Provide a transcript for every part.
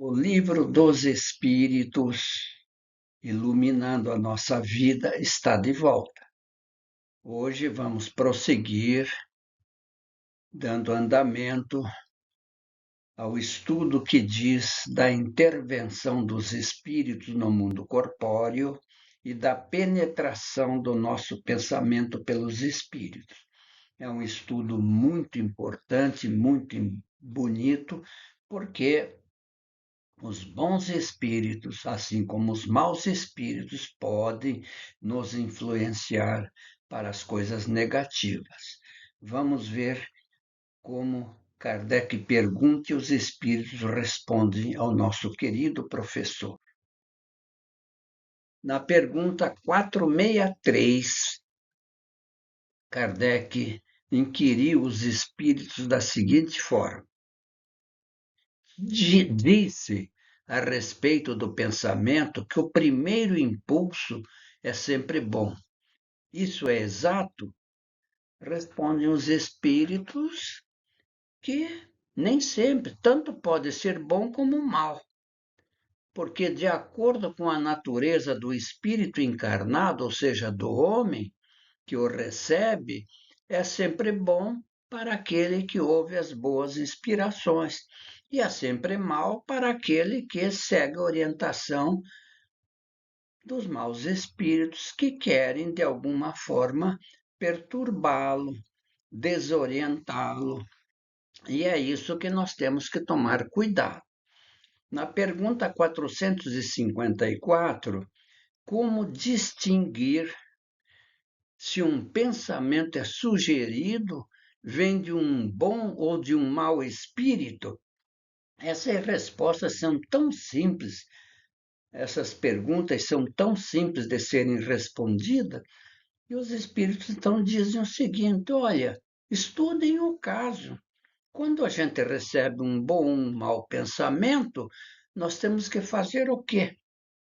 O livro dos Espíritos, iluminando a nossa vida, está de volta. Hoje vamos prosseguir, dando andamento ao estudo que diz da intervenção dos espíritos no mundo corpóreo e da penetração do nosso pensamento pelos espíritos. É um estudo muito importante, muito bonito, porque os bons espíritos, assim como os maus espíritos, podem nos influenciar para as coisas negativas. Vamos ver como Kardec pergunta e os espíritos respondem ao nosso querido professor. Na pergunta 463, Kardec inquiriu os espíritos da seguinte forma: disse a respeito do pensamento que o primeiro impulso é sempre bom. Isso é exato? Respondem os espíritos que nem sempre, tanto pode ser bom como mal, porque de acordo com a natureza do espírito encarnado, ou seja, do homem que o recebe, é sempre bom para aquele que ouve as boas inspirações, e é sempre mal para aquele que segue a orientação dos maus espíritos que querem, de alguma forma, perturbá-lo, desorientá-lo. E é isso que nós temos que tomar cuidado. Na pergunta 454, como distinguir se um pensamento é sugerido, vem de um bom ou de um mau espírito? Essas respostas são tão simples, essas perguntas são tão simples de serem respondidas, e os espíritos então dizem o seguinte: olha, estudem o caso. Quando a gente recebe um bom ou um mau pensamento, nós temos que fazer o quê?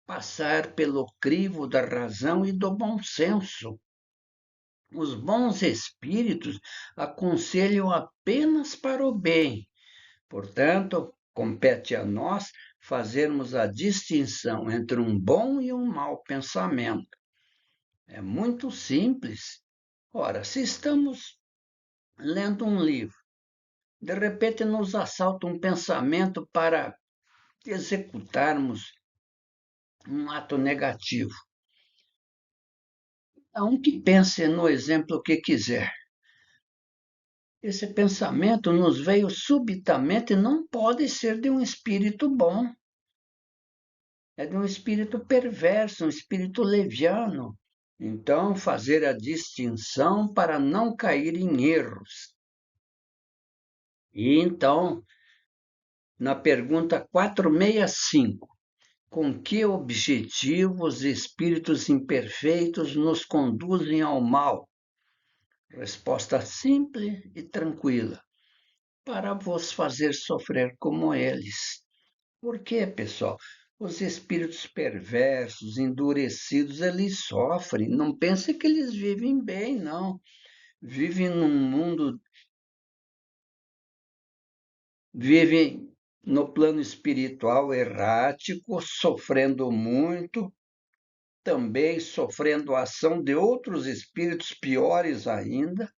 Passar pelo crivo da razão e do bom senso. Os bons espíritos aconselham apenas para o bem. Portanto, compete a nós fazermos a distinção entre um bom e um mau pensamento. É muito simples. Ora, se estamos lendo um livro, de repente nos assalta um pensamento para executarmos um ato negativo. Então, que pense no exemplo que quiser. Esse pensamento nos veio subitamente e não pode ser de um espírito bom. É de um espírito perverso, um espírito leviano. Então, fazer a distinção para não cair em erros. E então, na pergunta 465, com que objetivo os espíritos imperfeitos nos conduzem ao mal? Resposta simples e tranquila: para vos fazer sofrer como eles. Por quê, pessoal? Os espíritos perversos, endurecidos, eles sofrem. Não pense que eles vivem bem, não. Vivem num mundo, vivem no plano espiritual errático, sofrendo muito, também sofrendo a ação de outros espíritos piores ainda,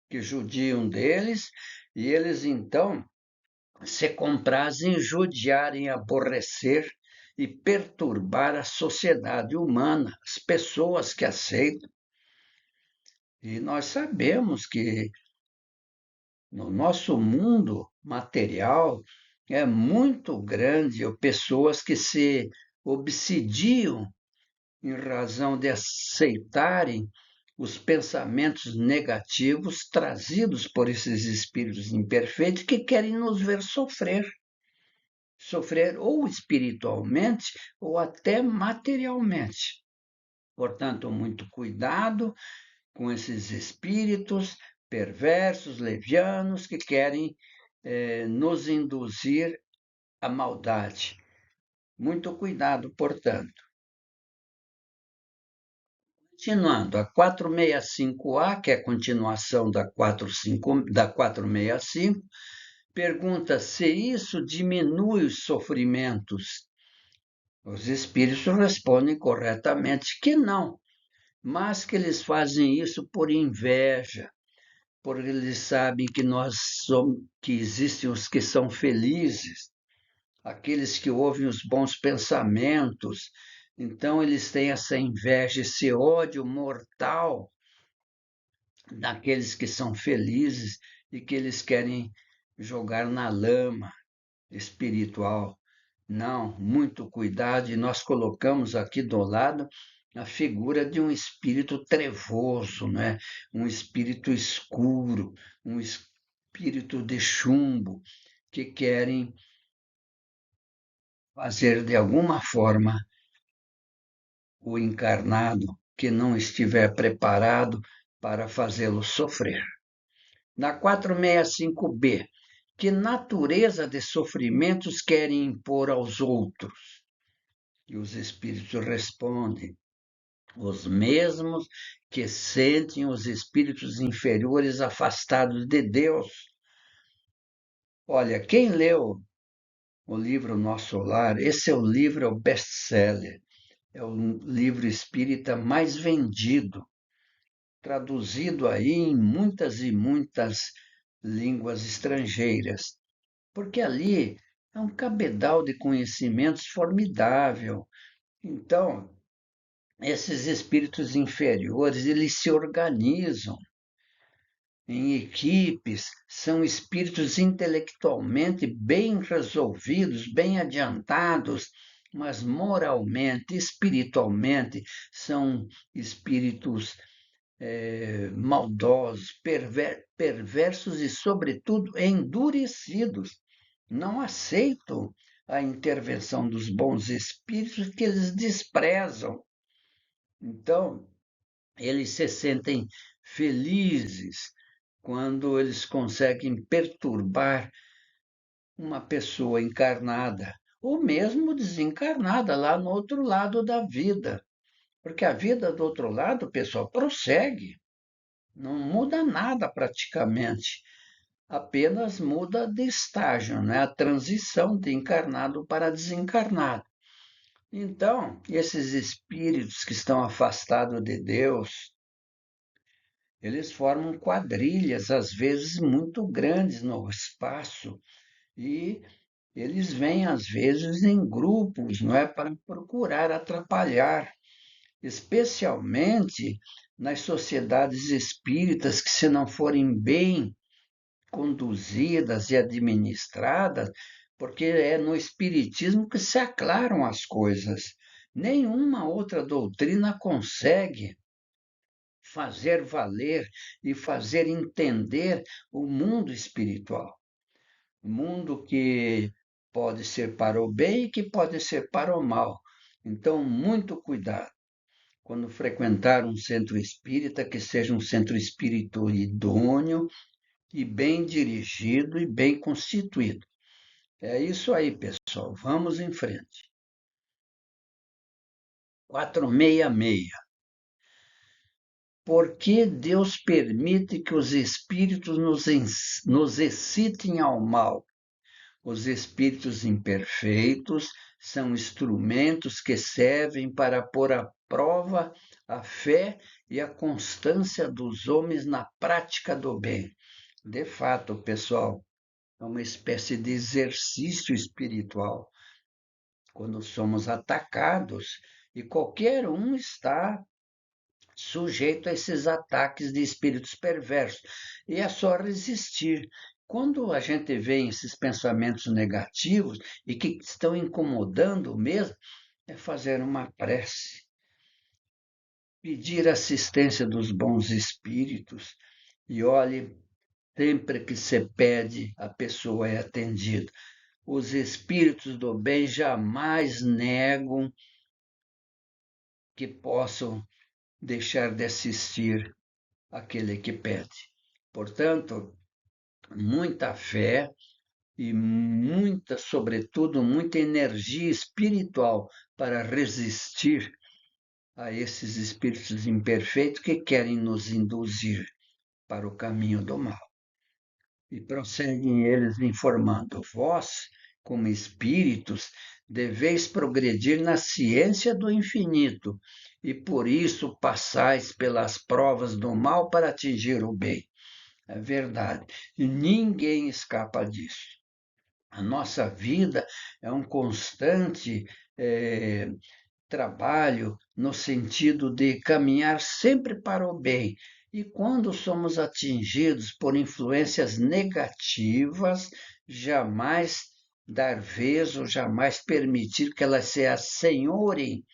que judiam deles, e eles então se comprazem em judiar, em aborrecer e perturbar a sociedade humana, as pessoas que aceitam. E nós sabemos que no nosso mundo material é muito grande pessoas que se obsidiam em razão de aceitarem os pensamentos negativos trazidos por esses espíritos imperfeitos que querem nos ver sofrer. Sofrer ou espiritualmente ou até materialmente. Portanto, muito cuidado com esses espíritos perversos, levianos, que querem nos induzir à maldade. Muito cuidado, portanto. Continuando, a 465A, que é a continuação da 465, pergunta se isso diminui os sofrimentos. Os espíritos respondem corretamente que não, mas que eles fazem isso por inveja, porque eles sabem que que existem os que são felizes, aqueles que ouvem os bons pensamentos. Então eles têm essa inveja, esse ódio mortal daqueles que são felizes e que eles querem jogar na lama espiritual. Não, muito cuidado, e nós colocamos aqui do lado a figura de um espírito trevoso, né? Um espírito escuro, um espírito de chumbo, que querem fazer de alguma forma o encarnado que não estiver preparado para fazê-lo sofrer. Na 465b, que natureza de sofrimentos querem impor aos outros? E os espíritos respondem: os mesmos que sentem os espíritos inferiores afastados de Deus. Olha, quem leu o livro Nosso Lar, esse é o livro, é o best-seller, é o livro espírita mais vendido, traduzido aí em muitas e muitas línguas estrangeiras, porque ali é um cabedal de conhecimentos formidável. Então, esses espíritos inferiores, eles se organizam em equipes, são espíritos intelectualmente bem resolvidos, bem adiantados, mas moralmente, espiritualmente, são espíritos maldosos, perversos e, sobretudo, endurecidos. Não aceitam a intervenção dos bons espíritos que eles desprezam. Então, eles se sentem felizes quando eles conseguem perturbar uma pessoa encarnada, ou mesmo desencarnada, lá no outro lado da vida. Porque a vida do outro lado, pessoal, prossegue. Não muda nada praticamente. Apenas muda de estágio, né? A transição de encarnado para desencarnado. Então, esses espíritos que estão afastados de Deus, eles formam quadrilhas, às vezes muito grandes no espaço, e eles vêm, às vezes, em grupos, não é, para procurar atrapalhar, especialmente nas sociedades espíritas que, se não forem bem conduzidas e administradas, porque é no espiritismo que se aclaram as coisas. Nenhuma outra doutrina consegue fazer valer e fazer entender o mundo espiritual. O mundo que pode ser para o bem e que pode ser para o mal. Então, muito cuidado quando frequentar um centro espírita, que seja um centro espírita idôneo e bem dirigido e bem constituído. É isso aí, pessoal. Vamos em frente. 466. Por que Deus permite que os espíritos nos excitem ao mal? Os espíritos imperfeitos são instrumentos que servem para pôr à prova a fé e a constância dos homens na prática do bem. De fato, pessoal, é uma espécie de exercício espiritual. Quando somos atacados, e qualquer um está sujeito a esses ataques de espíritos perversos, e é só resistir. Quando a gente vê esses pensamentos negativos e que estão incomodando mesmo, é fazer uma prece, pedir assistência dos bons espíritos, e olhe, sempre que se pede, a pessoa é atendida. Os espíritos do bem jamais negam que possam deixar de assistir aquele que pede. Portanto, muita fé e muita, sobretudo, muita energia espiritual para resistir a esses espíritos imperfeitos que querem nos induzir para o caminho do mal. E prosseguem eles informando: vós, como espíritos, deveis progredir na ciência do infinito, e por isso passais pelas provas do mal para atingir o bem. É verdade. Ninguém escapa disso. A nossa vida é um constante trabalho no sentido de caminhar sempre para o bem. E quando somos atingidos por influências negativas, jamais dar vez ou jamais permitir que elas se assenhorem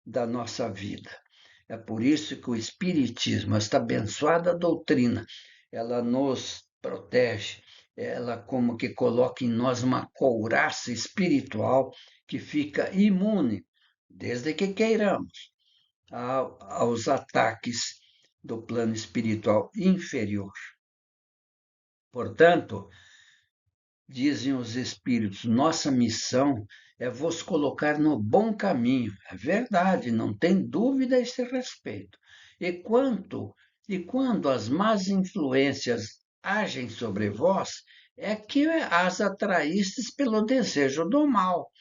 da nossa vida. É por isso que o Espiritismo, esta abençoada doutrina, ela nos protege, ela como que coloca em nós uma couraça espiritual que fica imune, desde que queiramos, aos ataques do plano espiritual inferior. Portanto, dizem os espíritos, nossa missão é vos colocar no bom caminho. É verdade, não tem dúvida a esse respeito. E quando as más influências agem sobre vós, é que as atraístes pelo desejo do mal,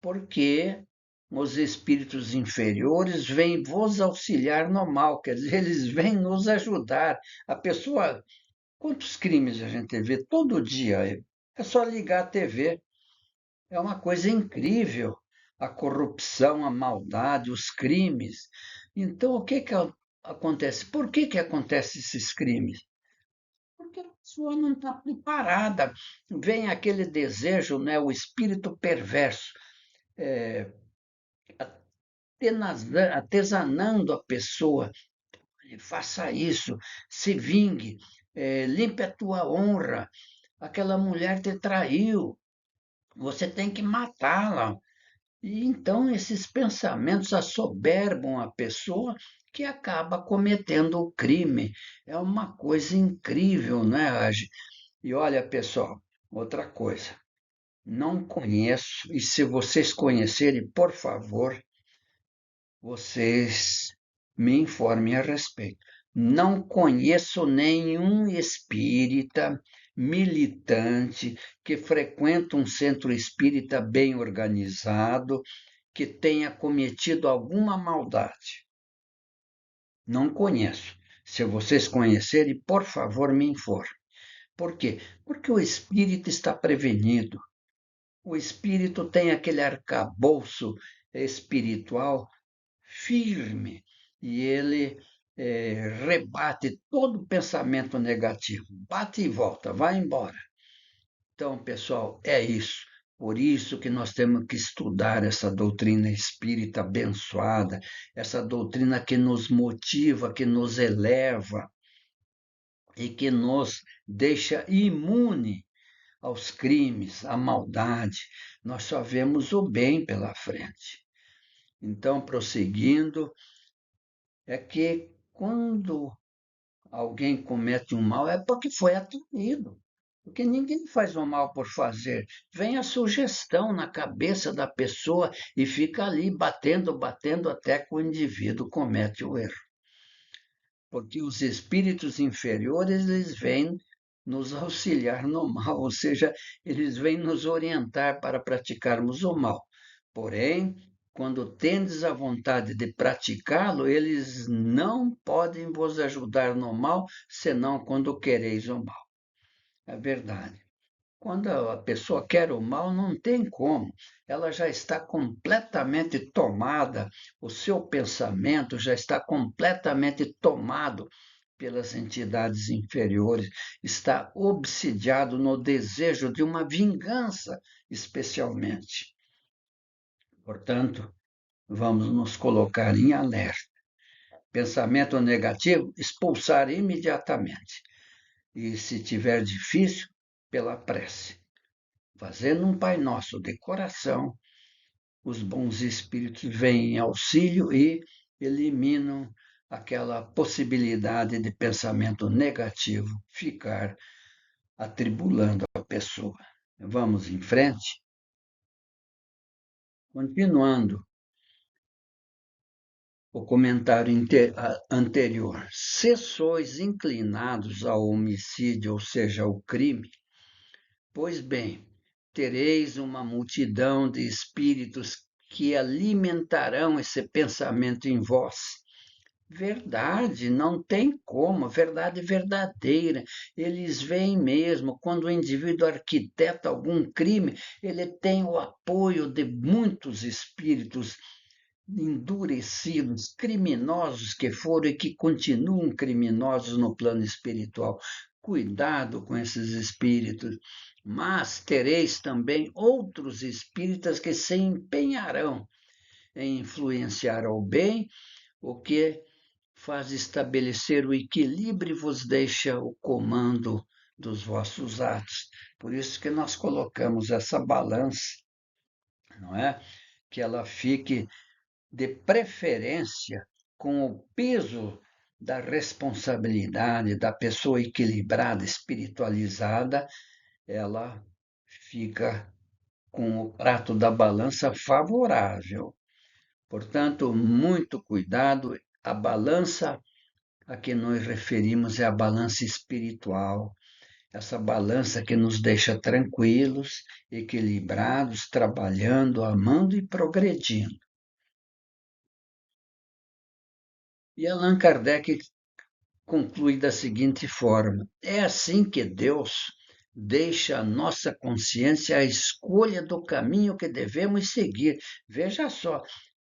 porque os espíritos inferiores vêm vos auxiliar no mal, quer dizer, eles vêm nos ajudar. A pessoa Quantos crimes a gente vê todo dia? É só ligar a TV. É uma coisa incrível. A corrupção, a maldade, os crimes. Então, o que que acontece? Por que acontecem esses crimes? Porque a pessoa não está preparada. Vem aquele desejo, né, o espírito perverso, atesanando a pessoa. Faça isso, se vingue, limpe a tua honra. Aquela mulher te traiu, você tem que matá-la. E então esses pensamentos assoberbam a pessoa que acaba cometendo o crime. É uma coisa incrível, né, Agi? E olha, pessoal, outra coisa. Não conheço, e se vocês conhecerem, por favor, vocês me informem a respeito. Não conheço nenhum espírita militante que frequenta um centro espírita bem organizado que tenha cometido alguma maldade. Não conheço. Se vocês conhecerem, por favor, me informem. Por quê? Porque o espírito está prevenido. O espírito tem aquele arcabouço espiritual firme e ele rebate todo pensamento negativo, bate e volta, vai embora. Então, pessoal, é isso. Por isso que nós temos que estudar essa doutrina espírita abençoada, essa doutrina que nos motiva, que nos eleva e que nos deixa imune aos crimes, à maldade. Nós só vemos o bem pela frente. Então, prosseguindo, é que quando alguém comete um mal é porque foi atraído. Porque ninguém faz o mal por fazer. Vem a sugestão na cabeça da pessoa e fica ali batendo, batendo até que o indivíduo comete o erro. Porque os espíritos inferiores, eles vêm nos auxiliar no mal, ou seja, eles vêm nos orientar para praticarmos o mal. Porém, quando tendes a vontade de praticá-lo, eles não podem vos ajudar no mal, senão quando quereis o mal. É verdade. Quando a pessoa quer o mal, não tem como. Ela já está completamente tomada, o seu pensamento já está completamente tomado pelas entidades inferiores, está obsidiado no desejo de uma vingança, especialmente. Portanto, vamos nos colocar em alerta. Pensamento negativo, expulsar imediatamente. E se tiver difícil, pela prece. Fazendo um Pai Nosso de coração, os bons espíritos vêm em auxílio e eliminam aquela possibilidade de pensamento negativo ficar atribulando a pessoa. Vamos em frente? Continuando. o comentário anterior. Se sois inclinados ao homicídio, ou seja, ao crime, pois bem, tereis uma multidão de espíritos que alimentarão esse pensamento em vós. Verdade, não tem como, verdade verdadeira. Eles veem mesmo, quando o indivíduo arquiteta algum crime, ele tem o apoio de muitos espíritos endurecidos, criminosos que foram e que continuam criminosos no plano espiritual. Cuidado com esses espíritos, mas tereis também outros espíritas que se empenharão em influenciar ao bem, o que faz estabelecer o equilíbrio e vos deixa o comando dos vossos atos. Por isso que nós colocamos essa balança, não é? Que ela fique de preferência com o peso da responsabilidade da pessoa equilibrada, espiritualizada, ela fica com o prato da balança favorável. Portanto, muito cuidado, a balança a que nós referimos é a balança espiritual, essa balança que nos deixa tranquilos, equilibrados, trabalhando, amando e progredindo. E Allan Kardec conclui da seguinte forma: é assim que Deus deixa à nossa consciência a escolha do caminho que devemos seguir. Veja só,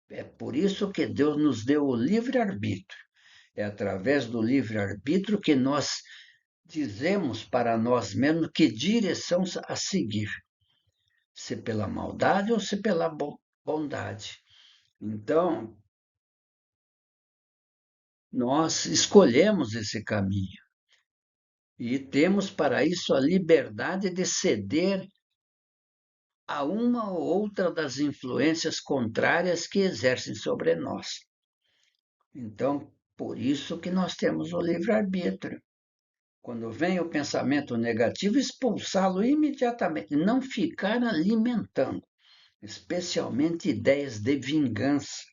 é por isso que Deus nos deu o livre-arbítrio. É através do livre-arbítrio que nós dizemos para nós mesmos que direção a seguir, se pela maldade ou se pela bondade. Então, nós escolhemos esse caminho e temos para isso a liberdade de ceder a uma ou outra das influências contrárias que exercem sobre nós. Então, por isso que nós temos o livre-arbítrio. Quando vem o pensamento negativo, expulsá-lo imediatamente, não ficar alimentando, especialmente ideias de vingança.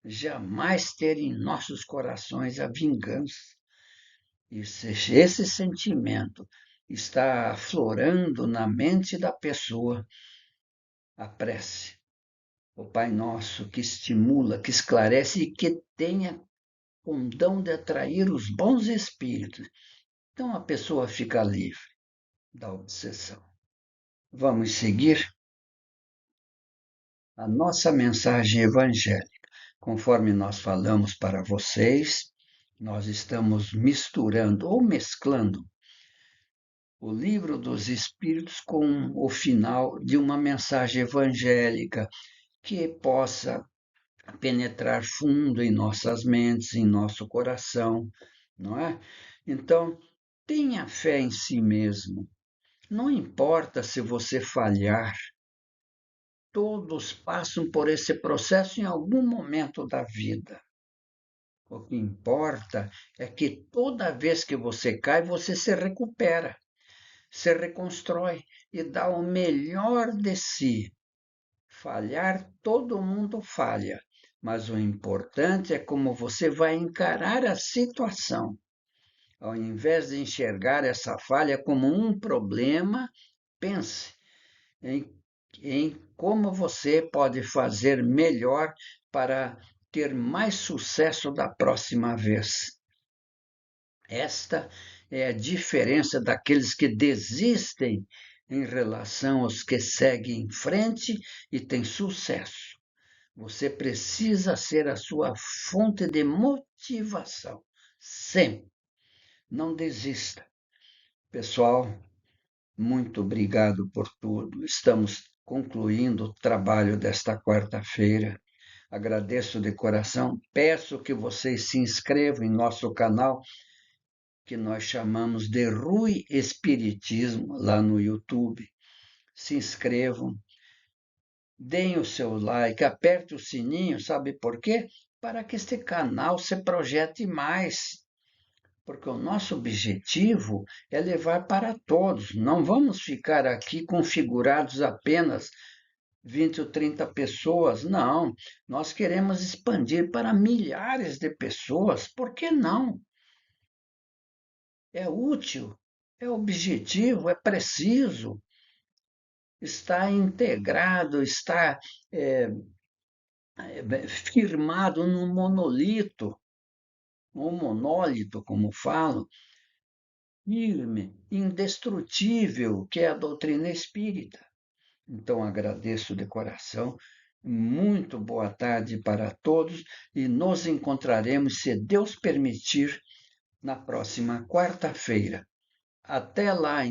Jamais ter em nossos corações a vingança. E se esse sentimento está aflorando na mente da pessoa, a prece, o Pai Nosso, que estimula, que esclarece e que tenha o dom de atrair os bons espíritos. Então a pessoa fica livre da obsessão. Vamos seguir a nossa mensagem evangélica. Conforme nós falamos para vocês, nós estamos misturando ou mesclando o livro dos Espíritos com o final de uma mensagem evangélica que possa penetrar fundo em nossas mentes, em nosso coração, não é? Então, tenha fé em si mesmo. Não importa se você falhar, todos passam por esse processo em algum momento da vida. O que importa é que toda vez que você cai, você se recupera, se reconstrói e dá o melhor de si. Falhar, todo mundo falha, mas o importante é como você vai encarar a situação. Ao invés de enxergar essa falha como um problema, pense em como você pode fazer melhor para ter mais sucesso da próxima vez. Esta é a diferença daqueles que desistem em relação aos que seguem em frente e têm sucesso. Você precisa ser a sua fonte de motivação, sempre. Não desista. Pessoal, muito obrigado por tudo. Estamos concluindo o trabalho desta quarta-feira. Agradeço de coração. Peço que vocês se inscrevam em nosso canal, que nós chamamos de Rui Espiritismo, lá no YouTube. Se inscrevam, deem o seu like, aperte o sininho, sabe por quê? Para que este canal se projete mais. Porque o nosso objetivo é levar para todos. Não vamos ficar aqui configurados apenas 20 ou 30 pessoas. Não, nós queremos expandir para milhares de pessoas. Por que não? É útil, é objetivo, é preciso, está integrado, está firmado num monolito, um monólito, como falo, firme, indestrutível, que é a doutrina espírita. Então, agradeço de coração. Muito boa tarde para todos e nos encontraremos, se Deus permitir, na próxima quarta-feira. Até lá.